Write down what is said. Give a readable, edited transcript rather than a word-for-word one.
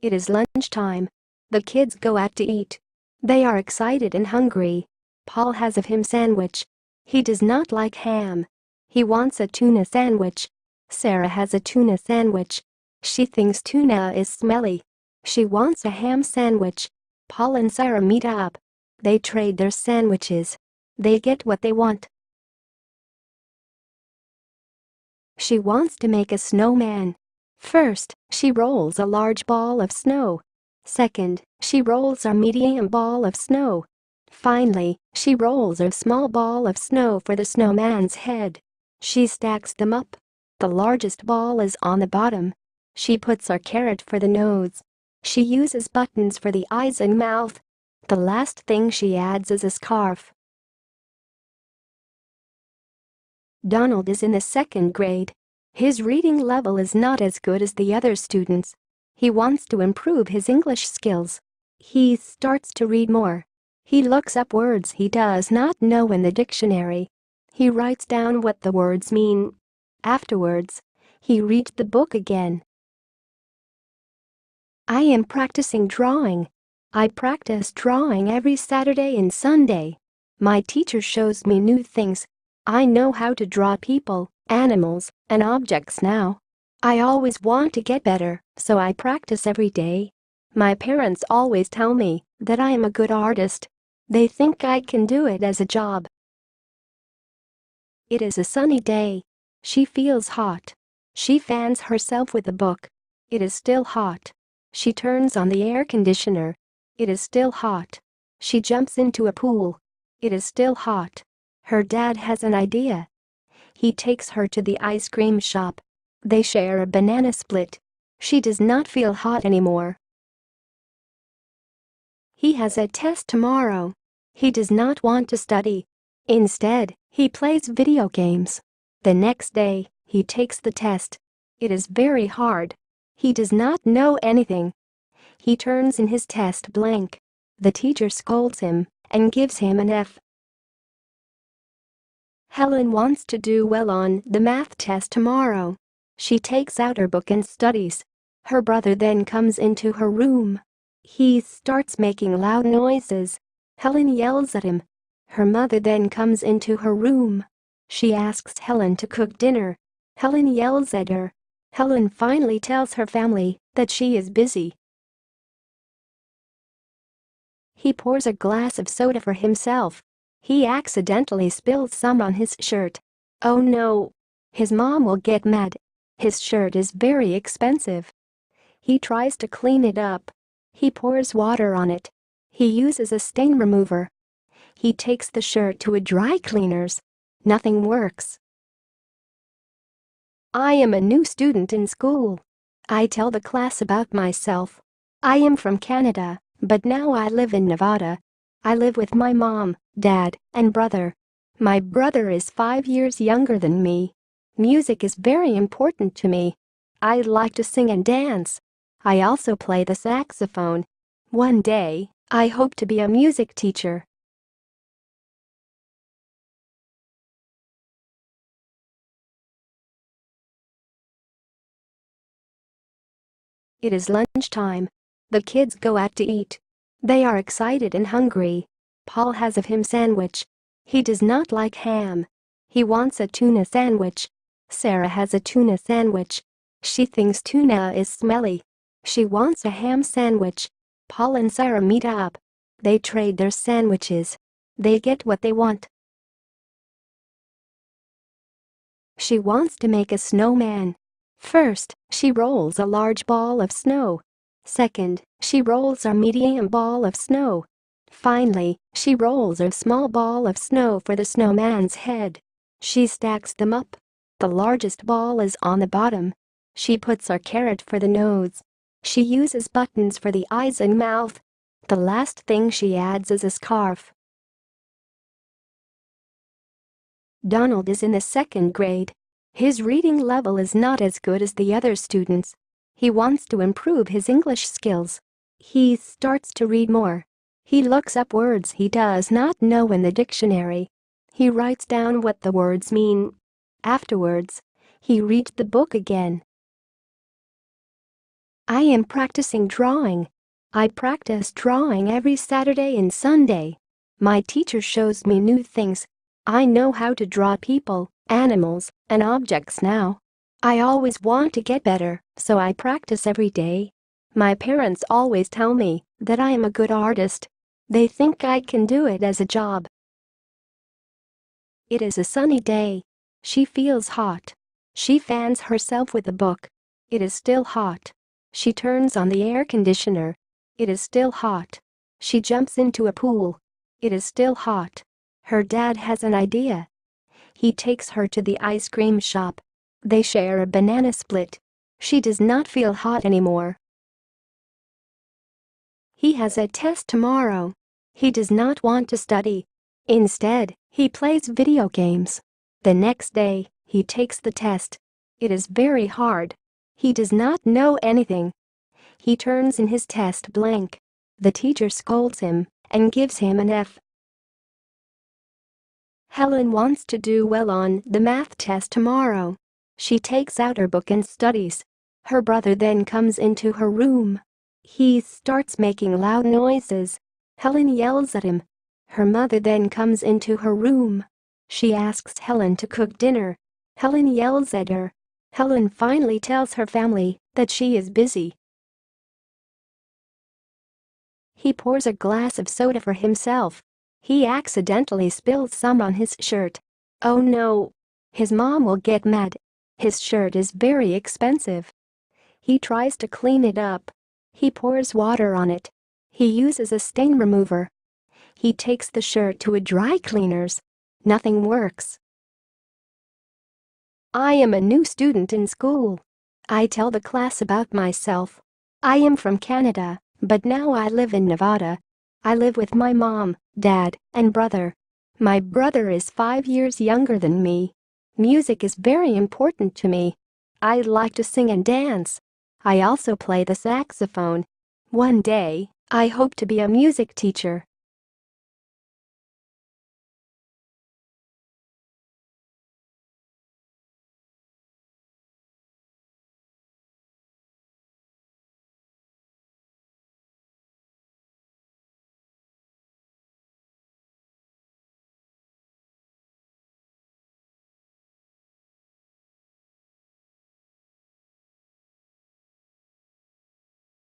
It is lunchtime. The kids go out to eat. They are excited and hungry. Paul has a ham sandwich. He does not like ham. He wants a tuna sandwich. Sarah has a tuna sandwich. She thinks tuna is smelly. She wants a ham sandwich. Paul and Sarah meet up. They trade their sandwiches. They get what they want. She wants to make a snowman. First, she rolls a large ball of snow. Second, she rolls a medium ball of snow. Finally, she rolls a small ball of snow for the snowman's head. She stacks them up. The largest ball is on the bottom. She puts a carrot for the nose. She uses buttons for the eyes and mouth. The last thing she adds is a scarf. Donald is in the second grade. His reading level is not as good as the other students. He wants to improve his English skills. He starts to read more. He looks up words he does not know in the dictionary. He writes down what the words mean. Afterwards, he reads the book again. I am practicing drawing. I practice drawing every Saturday and Sunday. My teacher shows me new things. I know how to draw people, animals, and objects now. I always want to get better, so I practice every day. My parents always tell me that I am a good artist. They think I can do it as a job. It is a sunny day. She feels hot. She fans herself with a book. It is still hot. She turns on the air conditioner. It is still hot. She jumps into a pool. It is still hot. Her dad has an idea. He takes her to the ice cream shop. They share a banana split. She does not feel hot anymore. He has a test tomorrow. He does not want to study. Instead, he plays video games. The next day, he takes the test. It is very hard. He does not know anything. He turns in his test blank. The teacher scolds him and gives him an F. Helen wants to do well on the math test tomorrow. She takes out her book and studies. Her brother then comes into her room. He starts making loud noises. Helen yells at him. Her mother then comes into her room. She asks Helen to cook dinner. Helen yells at her. Helen finally tells her family that she is busy. He pours a glass of soda for himself. He accidentally spills some on his shirt. Oh no! His mom will get mad. His shirt is very expensive. He tries to clean it up. He pours water on it. He uses a stain remover. He takes the shirt to a dry cleaner's. Nothing works. I am a new student in school. I tell the class about myself. I am from Canada, but now I live in Nevada. I live with my mom, dad, and brother. My brother is 5 years younger than me. Music is very important to me. I like to sing and dance. I also play the saxophone. One day, I hope to be a music teacher. It is lunchtime. The kids go out to eat. They are excited and hungry. Paul has a ham sandwich. He does not like ham. He wants a tuna sandwich. Sarah has a tuna sandwich. She thinks tuna is smelly. She wants a ham sandwich. Paul and Sarah meet up. They trade their sandwiches. They get what they want. She wants to make a snowman. First, she rolls a large ball of snow. Second, she rolls a medium ball of snow. Finally, she rolls a small ball of snow for the snowman's head. She stacks them up. The largest ball is on the bottom. She puts a carrot for the nose. She uses buttons for the eyes and mouth. The last thing she adds is a scarf. Donald is in the second grade. His reading level is not as good as the other students. He wants to improve his English skills. He starts to read more. He looks up words he does not know in the dictionary. He writes down what the words mean. Afterwards, he reads the book again. I am practicing drawing. I practice drawing every Saturday and Sunday. My teacher shows me new things. I know how to draw people, animals, and objects now. I always want to get better, so I practice every day. My parents always tell me that I am a good artist. They think I can do it as a job. It is a sunny day. She feels hot. She fans herself with a book. It is still hot. She turns on the air conditioner. It is still hot. She jumps into a pool. It is still hot. Her dad has an idea. He takes her to the ice cream shop. They share a banana split. She does not feel hot anymore. He has a test tomorrow. He does not want to study. Instead, he plays video games. The next day, he takes the test. It is very hard. He does not know anything. He turns in his test blank. The teacher scolds him and gives him an F. Helen wants to do well on the math test tomorrow. She takes out her book and studies. Her brother then comes into her room. He starts making loud noises. Helen yells at him. Her mother then comes into her room. She asks Helen to cook dinner. Helen yells at her. Helen finally tells her family that she is busy. He pours a glass of soda for himself. He accidentally spills some on his shirt. Oh no! His mom will get mad. His shirt is very expensive. He tries to clean it up. He pours water on it. He uses a stain remover. He takes the shirt to a dry cleaner's. Nothing works. I am a new student in school. I tell the class about myself. I am from Canada, but now I live in Nevada. I live with my mom, dad, and brother. My brother is 5 years younger than me. Music is very important to me. I like to sing and dance. I also play the saxophone. One day, I hope to be a music teacher.